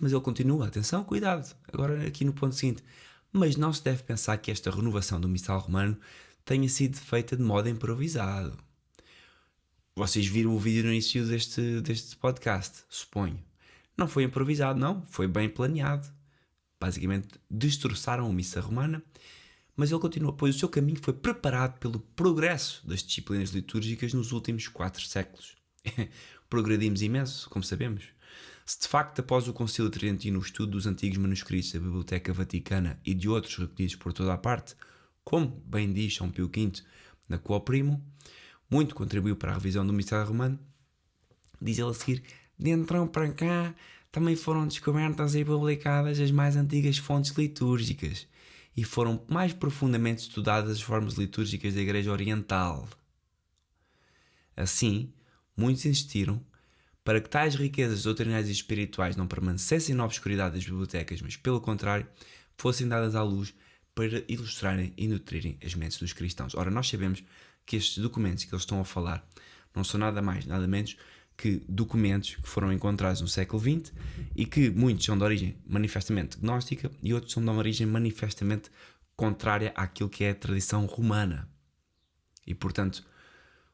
Mas ele continua, atenção, cuidado. Agora aqui no ponto seguinte. Mas não se deve pensar que esta renovação do missal romano tenha sido feita de modo improvisado. Vocês viram o vídeo no início deste podcast, suponho. Não foi improvisado, não. Foi bem planeado. Basicamente, destroçaram a missa romana, mas ele continua, pois o seu caminho foi preparado pelo progresso das disciplinas litúrgicas nos últimos 4 séculos. Progredimos imenso, como sabemos. Se de facto, após o Concílio Tridentino, o estudo dos antigos manuscritos da Biblioteca Vaticana e de outros recolhidos por toda a parte, como bem diz São Pio V na Quo Primo, muito contribuiu para a revisão do missal romano, diz ele a seguir, de então para cá, também foram descobertas e publicadas as mais antigas fontes litúrgicas e foram mais profundamente estudadas as formas litúrgicas da Igreja Oriental. Assim, muitos insistiram para que tais riquezas doutrinárias e espirituais não permanecessem na obscuridade das bibliotecas, mas, pelo contrário, fossem dadas à luz para ilustrarem e nutrirem as mentes dos cristãos. Ora, nós sabemos que estes documentos que eles estão a falar não são nada mais, nada menos que documentos que foram encontrados no século XX e que muitos são de origem manifestamente gnóstica e outros são de origem manifestamente contrária àquilo que é a tradição romana. E, portanto,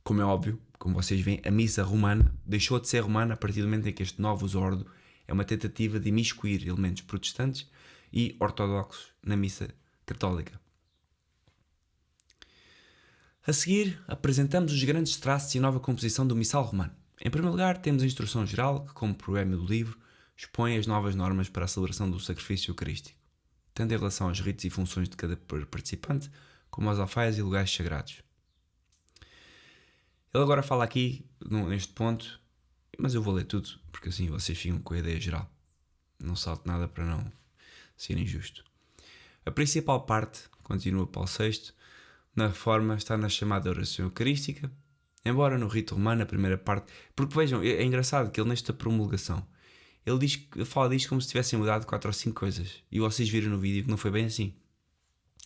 como é óbvio, como vocês veem, a missa romana deixou de ser romana a partir do momento em que este novo ordo é uma tentativa de imiscuir elementos protestantes e ortodoxos na missa católica. A seguir, apresentamos os grandes traços e nova composição do missal romano. Em primeiro lugar, temos a instrução geral, que, como provérbio do livro, expõe as novas normas para a celebração do sacrifício eucarístico, tanto em relação aos ritos e funções de cada participante, como aos alfaias e lugares sagrados. Ele agora fala aqui, neste ponto, mas eu vou ler tudo, porque assim vocês ficam com a ideia geral. Não salto nada para não ser injusto. A principal parte, continua Paulo VI, na reforma está na chamada oração eucarística, embora no rito romano a primeira parte... Porque vejam, é engraçado que ele nesta promulgação, ele fala disto como se tivessem mudado 4 ou 5 coisas. E vocês viram no vídeo que não foi bem assim.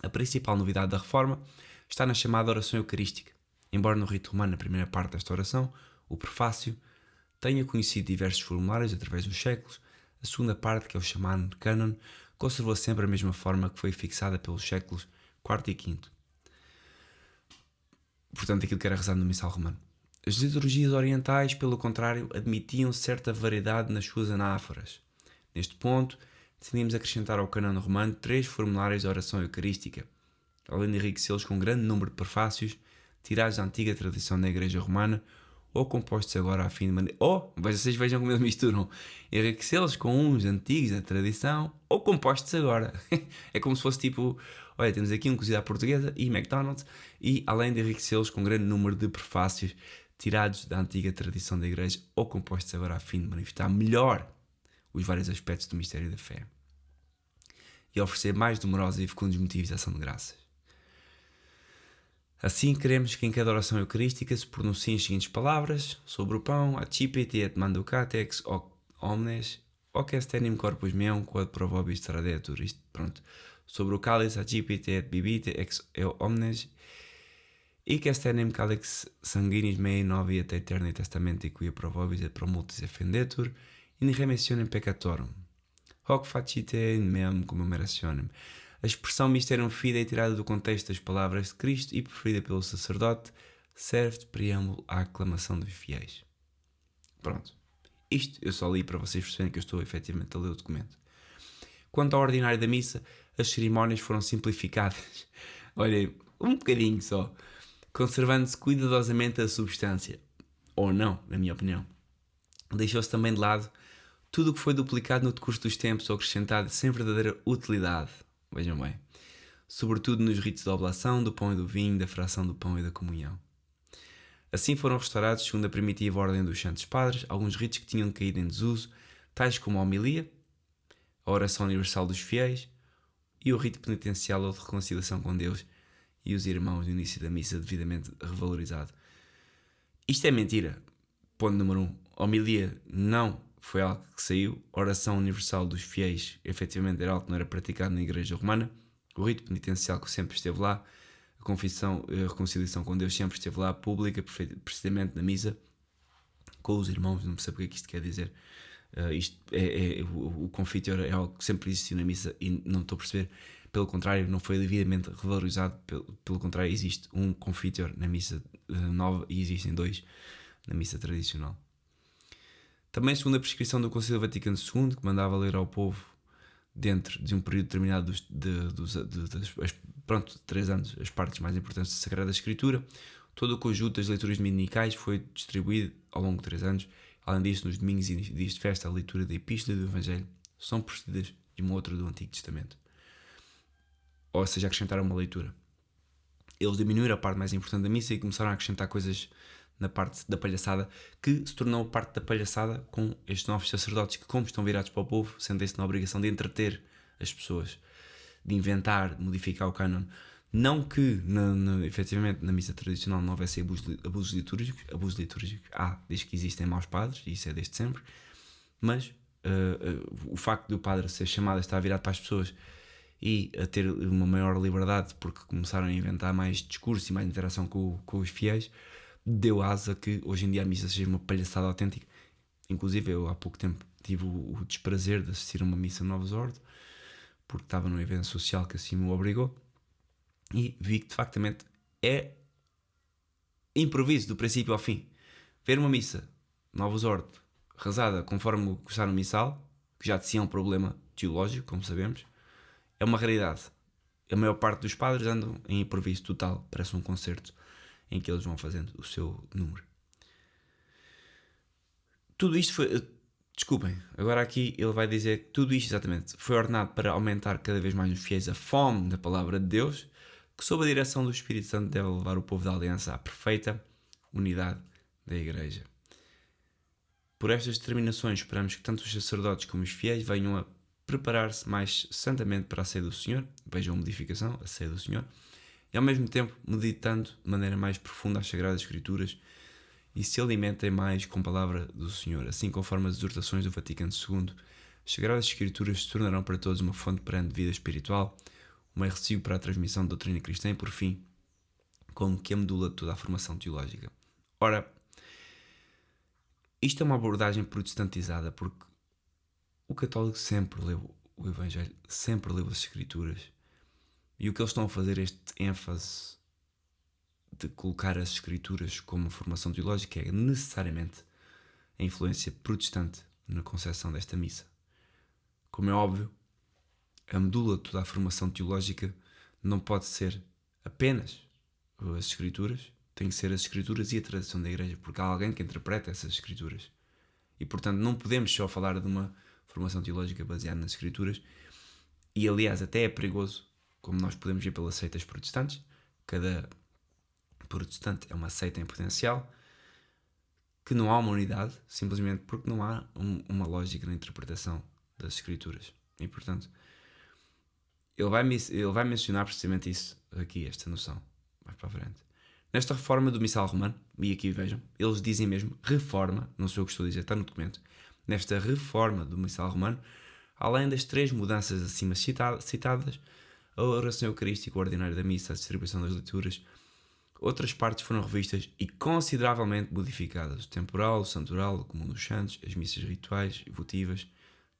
A principal novidade da reforma está na chamada oração eucarística. Embora no rito romano, a primeira parte desta oração, o prefácio, tenha conhecido diversos formulários através dos séculos, a segunda parte, que é o chamado cânon, conservou sempre a mesma forma que foi fixada pelos séculos IV e V. Portanto, aquilo que era rezado no missal romano. As liturgias orientais, pelo contrário, admitiam certa variedade nas suas anáforas. Neste ponto, decidimos acrescentar ao cânon romano 3 formulários de oração eucarística, além de enriquecê-los com um grande número de prefácios tirados da antiga tradição da Igreja Romana ou compostos agora a fim de maneira... Vocês vejam como eles misturam. Enriquecê-los com uns antigos da tradição ou compostos agora. É como se fosse tipo... Olha, temos aqui um cozido à portuguesa e McDonald's, e além de enriquecê-los com um grande número de prefácios tirados da antiga tradição da Igreja ou compostos agora a fim de manifestar melhor os vários aspectos do mistério da fé e oferecer mais numerosos e fecundos motivos de ação de graças. Assim, queremos que em cada oração eucarística se pronunciem as seguintes palavras: sobre o pão, accipite et manducate ex omnes, hoc est enim corpus meum, quod pro vobis tradetur. Isto, pronto. Sobre o cálice, accipite et bibite ex omnes, hic est enim calix sanguinis mei novi et aeterni testamenti quia pro vobis et pro multis effendetur, in remissionem peccatorum. Hoc facite in meam commemorationem. A expressão Mysterium Fidei, tirada do contexto das palavras de Cristo e preferida pelo sacerdote, serve de preâmbulo à aclamação dos fiéis. Pronto. Isto eu só li para vocês perceberem que eu estou efetivamente a ler o documento. Quanto ao ordinário da missa, as cerimónias foram simplificadas. Olhem, um bocadinho só. Conservando-se cuidadosamente a substância. Ou não, na minha opinião. Deixou-se também de lado tudo o que foi duplicado no decurso dos tempos ou acrescentado sem verdadeira utilidade. Vejam bem. Sobretudo nos ritos da oblação, do pão e do vinho, da fração do pão e da comunhão. Assim foram restaurados, segundo a primitiva ordem dos Santos Padres, alguns ritos que tinham caído em desuso, tais como a homilia, a oração universal dos fiéis e o rito penitencial ou de reconciliação com Deus e os irmãos no início da missa, devidamente revalorizado. Isto é mentira. Ponto número 1. Homilia não foi algo que saiu. A oração universal dos fiéis, efetivamente, era algo que não era praticado na Igreja Romana. O rito penitencial que sempre esteve lá, a confissão, a reconciliação com Deus sempre esteve lá, pública, precisamente na missa, com os irmãos. Não percebo o que é que isto quer dizer. O confitor é algo que sempre existiu na missa e não estou a perceber. Pelo contrário, não foi devidamente revalorizado. Pelo contrário, existe um confitor na missa nova e existem 2 na missa tradicional. Também, segundo a prescrição do Concílio Vaticano II, que mandava ler ao povo, dentro de um período determinado de 3 anos, as partes mais importantes da Sagrada Escritura, todo o conjunto das leituras dominicais foi distribuído ao longo de 3 anos. Além disso, nos domingos e dias de festa, a leitura da Epístola e do Evangelho são procedidas de uma outra do Antigo Testamento. Ou seja, acrescentaram uma leitura. Eles diminuíram a parte mais importante da missa e começaram a acrescentar coisas na parte da palhaçada, que se tornou parte da palhaçada com estes novos sacerdotes que, como estão virados para o povo, sentem-se na obrigação de entreter as pessoas, de inventar, de modificar o cânon. Não que, efetivamente, na missa tradicional não houvesse abusos litúrgicos. Diz que existem maus padres, e isso é desde sempre, mas o facto do padre ser chamado a estar virado para as pessoas e a ter uma maior liberdade, porque começaram a inventar mais discurso e mais interação com os fiéis, deu asa que hoje em dia a missa seja uma palhaçada autêntica. Inclusive, eu há pouco tempo tive o desprazer de assistir a uma missa de Novos Ordo, porque estava num evento social que assim me obrigou, e vi que de factamente é improviso do princípio ao fim. Ver uma missa Novos Ordo rezada conforme o está no missal, que já de si é um problema teológico, como sabemos, é uma raridade. A maior parte dos padres andam em improviso total, parece um concerto em que eles vão fazendo o seu número. Tudo isto foi... Desculpem, agora aqui ele vai dizer que tudo isto exatamente foi ordenado para aumentar cada vez mais nos fiéis a fome da palavra de Deus, que sob a direção do Espírito Santo deve levar o povo da aliança à perfeita unidade da Igreja. Por estas determinações esperamos que tanto os sacerdotes como os fiéis venham a preparar-se mais santamente para a ceia do Senhor, vejam a modificação, a ceia do Senhor, e ao mesmo tempo meditando de maneira mais profunda as Sagradas Escrituras e se alimentem mais com a palavra do Senhor. Assim, conforme as exortações do Vaticano II, as Sagradas Escrituras se tornarão para todos uma fonte perene de vida espiritual, um recibo para a transmissão da doutrina cristã e, por fim, como que a medula de toda a formação teológica. Ora, isto é uma abordagem protestantizada, porque o católico sempre leu o Evangelho, sempre leu as Escrituras. E o que eles estão a fazer, este ênfase de colocar as escrituras como formação teológica é necessariamente a influência protestante na concepção desta missa. Como é óbvio, a medula de toda a formação teológica não pode ser apenas as escrituras, tem que ser as escrituras e a tradição da igreja, porque há alguém que interpreta essas escrituras. E, portanto, não podemos só falar de uma formação teológica baseada nas escrituras. E, aliás, até é perigoso, como nós podemos ver pelas seitas protestantes. Cada protestante é uma seita em potencial, que não há uma unidade, simplesmente porque não há uma lógica na interpretação das escrituras. E, portanto, ele vai mencionar precisamente isso aqui, esta noção, mais para a frente. Nesta reforma do missal romano, e aqui vejam, eles dizem mesmo reforma, não sei o que estou a dizer, está no documento. Nesta reforma do missal romano, além das 3 mudanças acima citadas, a oração eucarística ordinária da missa, a distribuição das leituras, outras partes foram revistas e consideravelmente modificadas. O temporal, o santoral, o comum dos santos, as missas rituais e votivas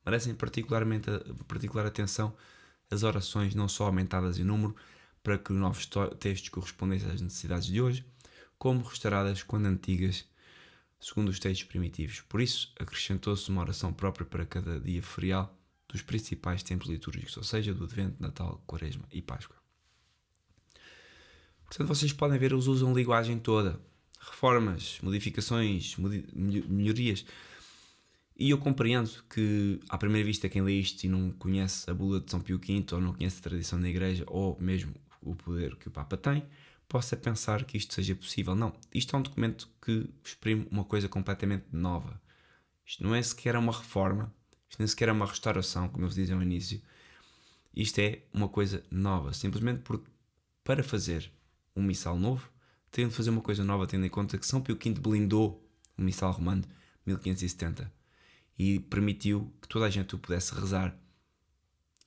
merecem particular atenção as orações não só aumentadas em número para que novos textos correspondessem às necessidades de hoje, como restauradas quando antigas, segundo os textos primitivos. Por isso, acrescentou-se uma oração própria para cada dia ferial dos principais tempos litúrgicos, ou seja, do Advento, Natal, Quaresma e Páscoa. Portanto, vocês podem ver, eles usam a linguagem toda. Reformas, modificações, melhorias. E eu compreendo que, à primeira vista, quem lê isto e não conhece a bula de São Pio V, ou não conhece a tradição da Igreja, ou mesmo o poder que o Papa tem, possa pensar que isto seja possível. Não, isto é um documento que exprime uma coisa completamente nova. Isto não é sequer uma reforma, isto nem sequer é uma restauração, como eles dizem ao início. Isto é uma coisa nova, simplesmente porque, para fazer um missal novo, tem de fazer uma coisa nova, tendo em conta que São Pio V blindou o missal romano de 1570 e permitiu que toda a gente o pudesse rezar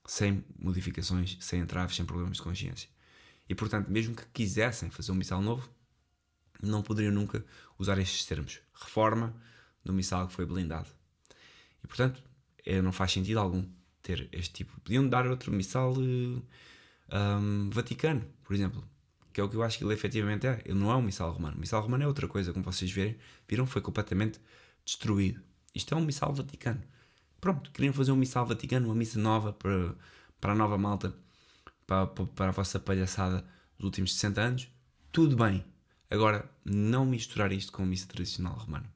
sem modificações, sem entraves, sem problemas de consciência. E, portanto, mesmo que quisessem fazer um missal novo, não poderiam nunca usar estes termos. Reforma do missal que foi blindado. E, portanto, não faz sentido algum ter este tipo. Podiam dar outro missal vaticano, por exemplo, que é o que eu acho que ele efetivamente é. Ele não é um missal romano. O missal romano é outra coisa, como vocês viram, foi completamente destruído. Isto é um missal vaticano. Pronto, queriam fazer um missal vaticano, uma missa nova para a nova malta, para a vossa palhaçada dos últimos 60 anos. Tudo bem. Agora, não misturar isto com a missa tradicional romana.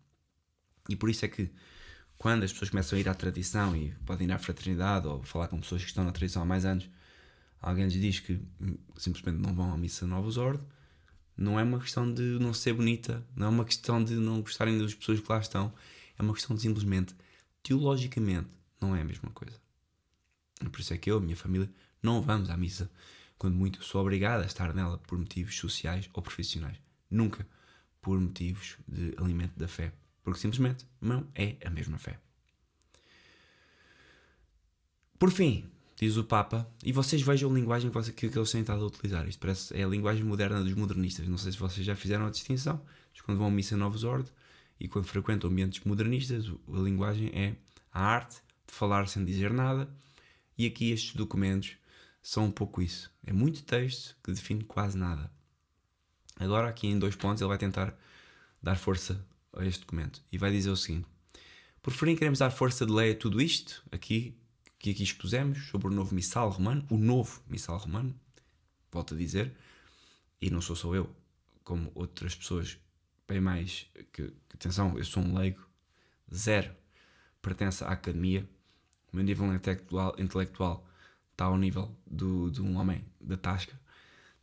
E por isso é que, quando as pessoas começam a ir à tradição e podem ir à fraternidade ou falar com pessoas que estão na tradição há mais anos, alguém lhes diz que simplesmente não vão à missa Novus Ordo, não é uma questão de não ser bonita, não é uma questão de não gostarem das pessoas que lá estão, é uma questão de simplesmente, teologicamente, não é a mesma coisa. E por isso é que eu e a minha família não vamos à missa, quando muito sou obrigado a estar nela por motivos sociais ou profissionais. Nunca por motivos de alimento da fé, porque simplesmente não é a mesma fé. Por fim, diz o Papa, e vocês vejam a linguagem que eles têm estado a utilizar. Isto parece é a linguagem moderna dos modernistas. Não sei se vocês já fizeram a distinção, mas quando vão à missa Novus Ordo e quando frequentam ambientes modernistas, a linguagem é a arte de falar sem dizer nada. E aqui estes documentos são um pouco isso. É muito texto que define quase nada. Agora aqui em 2 pontos ele vai tentar dar força a este documento. E vai dizer o seguinte: por fim, queremos dar força de lei a tudo isto, que aqui expusemos, sobre o novo missal romano, volto a dizer, e não sou só eu, como outras pessoas bem mais, que atenção, eu sou um leigo, zero pertence à academia, o meu nível intelectual está ao nível de um homem da tasca.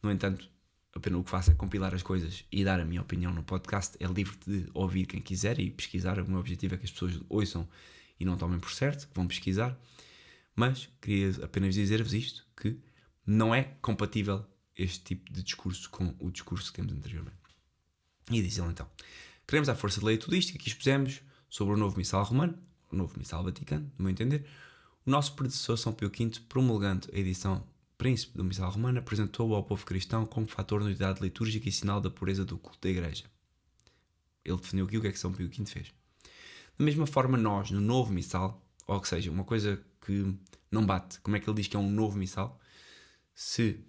No entanto, apenas o que faço é compilar as coisas e dar a minha opinião no podcast. É livre de ouvir quem quiser e pesquisar. O meu objetivo é que as pessoas ouçam e não tomem por certo, que vão pesquisar. Mas queria apenas dizer-vos isto, que não é compatível este tipo de discurso com o discurso que temos anteriormente. E diz ele então: queremos à força de lei tudo isto que aqui expusemos sobre o novo missal romano, o novo missal vaticano, no meu entender. O nosso predecessor São Pio V, promulgando a edição Príncipe do Missal Romano, apresentou-o ao povo cristão como fator de unidade litúrgica e sinal da pureza do culto da Igreja. Ele definiu aqui o que é que São Pio V fez. Da mesma forma, nós, no novo missal, ou que seja, uma coisa que não bate, como é que ele diz que é um novo missal? Se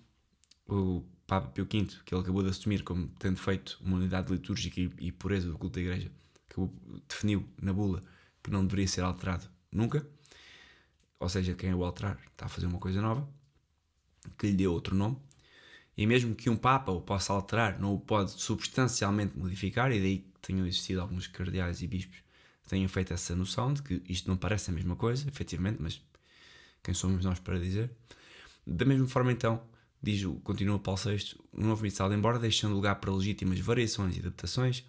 o Papa Pio V, que ele acabou de assumir como tendo feito uma unidade litúrgica e pureza do culto da Igreja, definiu na bula que não deveria ser alterado nunca, ou seja, quem o alterar está a fazer uma coisa nova, que lhe deu outro nome, e mesmo que um Papa o possa alterar, não o pode substancialmente modificar, e daí que tenham existido alguns cardeais e bispos que tenham feito essa noção de que isto não parece a mesma coisa, efetivamente, mas quem somos nós para dizer? Da mesma forma, então, continua Paulo VI, o novo missal, embora deixando lugar para legítimas variações e adaptações,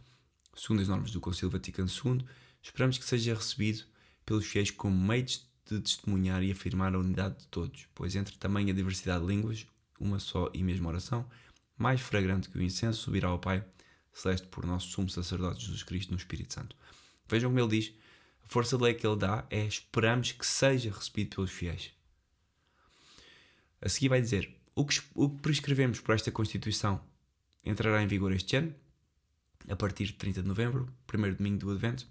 segundo as normas do Concílio Vaticano II, esperamos que seja recebido pelos fiéis como meio de testemunhar e afirmar a unidade de todos, pois entre tamanha diversidade de línguas, uma só e mesma oração, mais fragrante que o incenso, subirá ao Pai celeste por nosso sumo sacerdote Jesus Cristo no Espírito Santo. Vejam como ele diz, a força da lei que ele dá é esperamos que seja recebido pelos fiéis. A seguir vai dizer, o que prescrevemos por esta Constituição entrará em vigor este ano, a partir de 30 de novembro, primeiro domingo do Advento.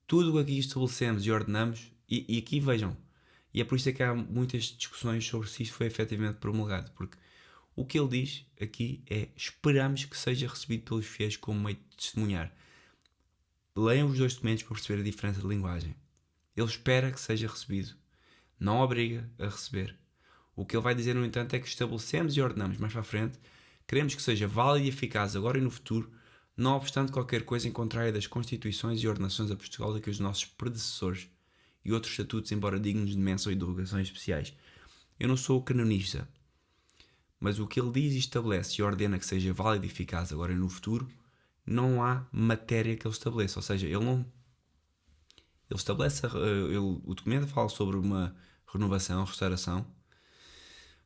Tudo o que aqui estabelecemos e ordenamos, e aqui vejam, e é por isso que há muitas discussões sobre se isto foi efetivamente promulgado, porque o que ele diz aqui é esperamos que seja recebido pelos fiéis como meio de testemunhar. Leiam os dois documentos para perceber a diferença de linguagem. Ele espera que seja recebido, não obriga a receber. O que ele vai dizer, no entanto, é que estabelecemos e ordenamos mais para a frente, queremos que seja válido e eficaz agora e no futuro, não obstante qualquer coisa em contrário das constituições e ordenações apostólicas dos nossos predecessores e outros estatutos, embora dignos de menção e divulgações especiais. Eu não sou canonista, mas o que ele diz e estabelece e ordena que seja válido e eficaz agora e no futuro, não há matéria que ele estabeleça. Ou seja, ele estabelece, o documento fala sobre uma renovação, restauração,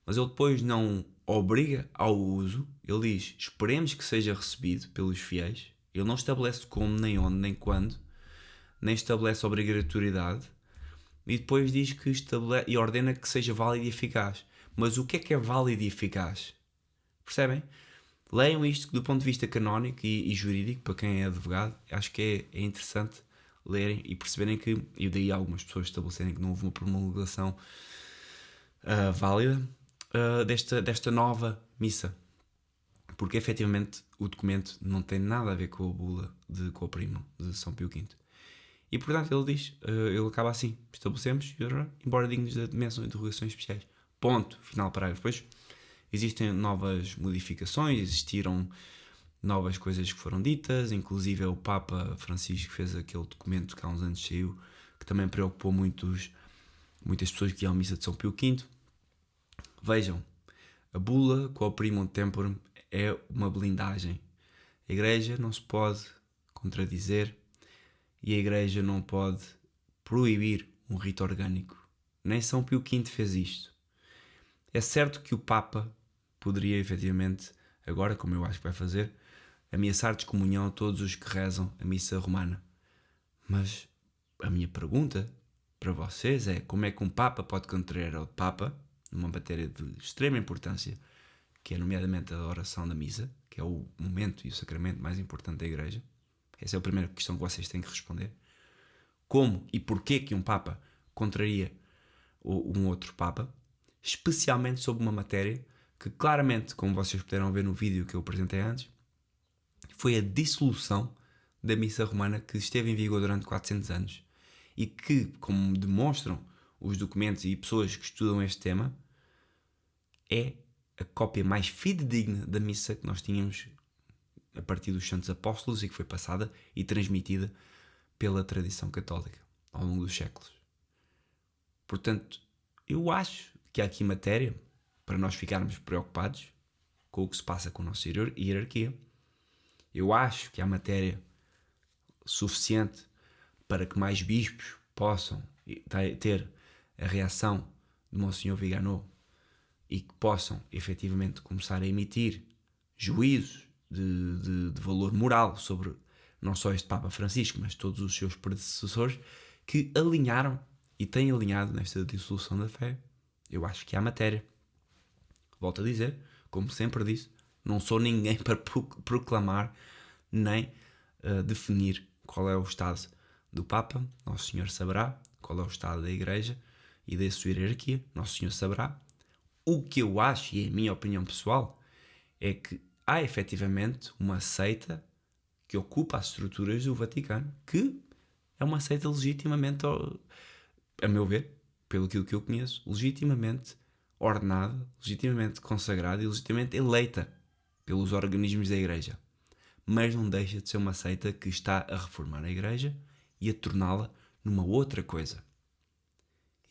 mas ele depois não obriga ao uso. Ele diz, esperemos que seja recebido pelos fiéis. Ele não estabelece como, nem onde, nem quando, nem estabelece obrigatoriedade, e depois diz que e ordena que seja válido e eficaz. Mas o que é válido e eficaz? Percebem? Leiam isto do ponto de vista canónico e jurídico, para quem é advogado. Acho que é interessante lerem e perceberem que, e daí algumas pessoas estabelecerem que não houve uma promulgação válida desta nova missa. Porque efetivamente o documento não tem nada a ver com a bula com a prima de São Pio V. E portanto ele diz, ele acaba assim, estabelecemos, embora dignos de menção e interrogações especiais. Ponto, final parágrafo. Depois existem novas modificações, existiram novas coisas que foram ditas, inclusive o Papa Francisco fez aquele documento que há uns anos saiu, que também preocupou muitas pessoas que iam à missa de São Pio V. Vejam, a bula quo primum temporum é uma blindagem. A Igreja não se pode contradizer e a Igreja não pode proibir um rito orgânico. Nem São Pio V fez isto. É certo que o Papa poderia efetivamente, agora como eu acho que vai fazer, ameaçar descomunhão a todos os que rezam a missa romana. Mas a minha pergunta para vocês é como é que um Papa pode contrariar ao Papa numa matéria de extrema importância, que é nomeadamente a oração da missa, que é o momento e o sacramento mais importante da Igreja. Essa é a primeira questão que vocês têm que responder. Como e porquê que um Papa contraria um outro Papa, especialmente sobre uma matéria que claramente, como vocês puderam ver no vídeo que eu apresentei antes, foi a dissolução da missa romana que esteve em vigor durante 400 anos e que, como demonstram os documentos e pessoas que estudam este tema, é a cópia mais fidedigna da missa que nós tínhamos a partir dos Santos Apóstolos e que foi passada e transmitida pela tradição católica ao longo dos séculos. Portanto, eu acho que há aqui matéria para nós ficarmos preocupados com o que se passa com a nossa hierarquia. Eu acho que há matéria suficiente para que mais bispos possam ter a reação de Monsenhor Viganò e que possam efetivamente começar a emitir juízos de valor moral sobre não só este Papa Francisco, mas todos os seus predecessores que alinharam e têm alinhado nesta dissolução da fé. Eu acho que há matéria. Volto a dizer, como sempre disse, não sou ninguém para proclamar nem definir qual é o estado do Papa. Nosso Senhor saberá qual é o estado da Igreja e da sua hierarquia. Nosso Senhor saberá. O que eu acho, e é a minha opinião pessoal, é que há efetivamente uma seita que ocupa as estruturas do Vaticano, que é uma seita legitimamente, a meu ver, pelo que eu conheço, legitimamente ordenada, legitimamente consagrada e legitimamente eleita pelos organismos da Igreja. Mas não deixa de ser uma seita que está a reformar a Igreja e a torná-la numa outra coisa.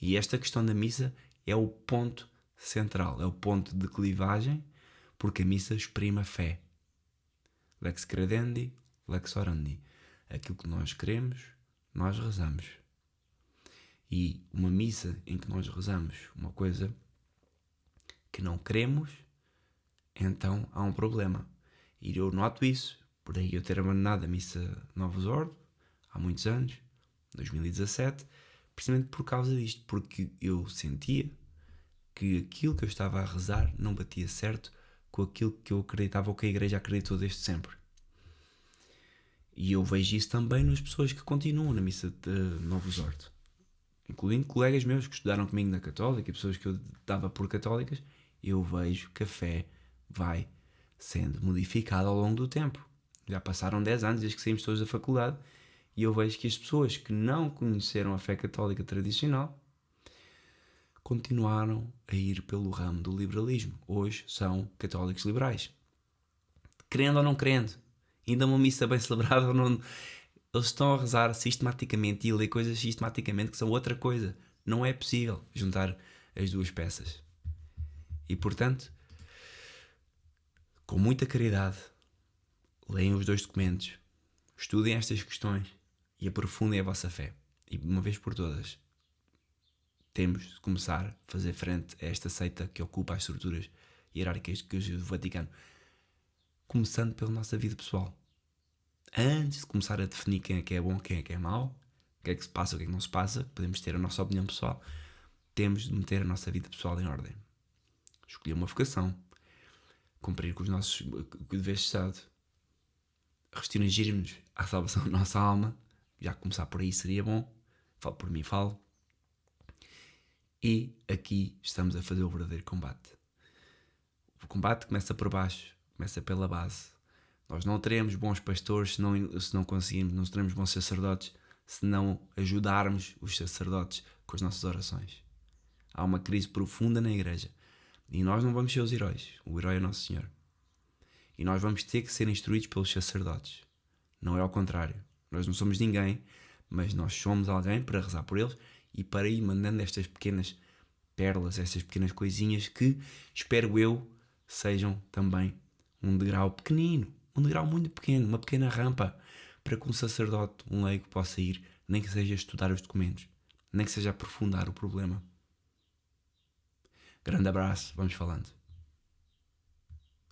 E esta questão da missa é o ponto central, é o ponto de clivagem, porque a missa exprime a fé. Lex credendi, lex orandi. Aquilo que nós queremos, nós rezamos. E uma missa em que nós rezamos uma coisa que não queremos, então há um problema. E eu noto isso, por aí eu ter abandonado a missa Novus Ordo, há muitos anos, 2017, precisamente por causa disto, porque eu sentia que aquilo que eu estava a rezar não batia certo com aquilo que eu acreditava ou que a Igreja acreditou desde sempre. E eu vejo isso também nas pessoas que continuam na missa de Novus Ordo, incluindo colegas meus que estudaram comigo na Católica e pessoas que eu dava por católicas. Eu vejo que a fé vai sendo modificada ao longo do tempo. Já passaram 10 anos desde que saímos todos da faculdade e eu vejo que as pessoas que não conheceram a fé católica tradicional continuaram a ir pelo ramo do liberalismo. Hoje são católicos liberais. Querendo ou não querendo. Ainda uma missa bem celebrada ou não... Eles estão a rezar sistematicamente e a ler coisas sistematicamente que são outra coisa. Não é possível juntar as duas peças. E, portanto, com muita caridade, leiam os dois documentos, estudem estas questões e aprofundem a vossa fé. E, uma vez por todas, temos de começar a fazer frente a esta seita que ocupa as estruturas hierárquicas do Vaticano. Começando pela nossa vida pessoal. Antes de começar a definir quem é bom, quem é mau, o que é que se passa, o que é que não se passa, podemos ter a nossa opinião pessoal, temos de meter a nossa vida pessoal em ordem. Escolher uma vocação, cumprir com os nossos deveres de Estado, restringir-nos à salvação da nossa alma, já começar por aí seria bom, falo por mim, falo. E aqui estamos a fazer o verdadeiro combate. O combate começa por baixo, começa pela base. Nós não teremos bons pastores se não conseguirmos, não teremos bons sacerdotes se não ajudarmos os sacerdotes com as nossas orações. Há uma crise profunda na Igreja e nós não vamos ser os heróis. O herói é Nosso Senhor. E nós vamos ter que ser instruídos pelos sacerdotes. Não é ao contrário. Nós não somos ninguém, mas nós somos alguém para rezar por eles e para ir mandando estas pequenas pérolas, estas pequenas coisinhas que, espero eu, sejam também um degrau pequenino, um degrau muito pequeno, uma pequena rampa para que um sacerdote, um leigo, possa ir, nem que seja estudar os documentos, nem que seja aprofundar o problema. Grande abraço, vamos falando.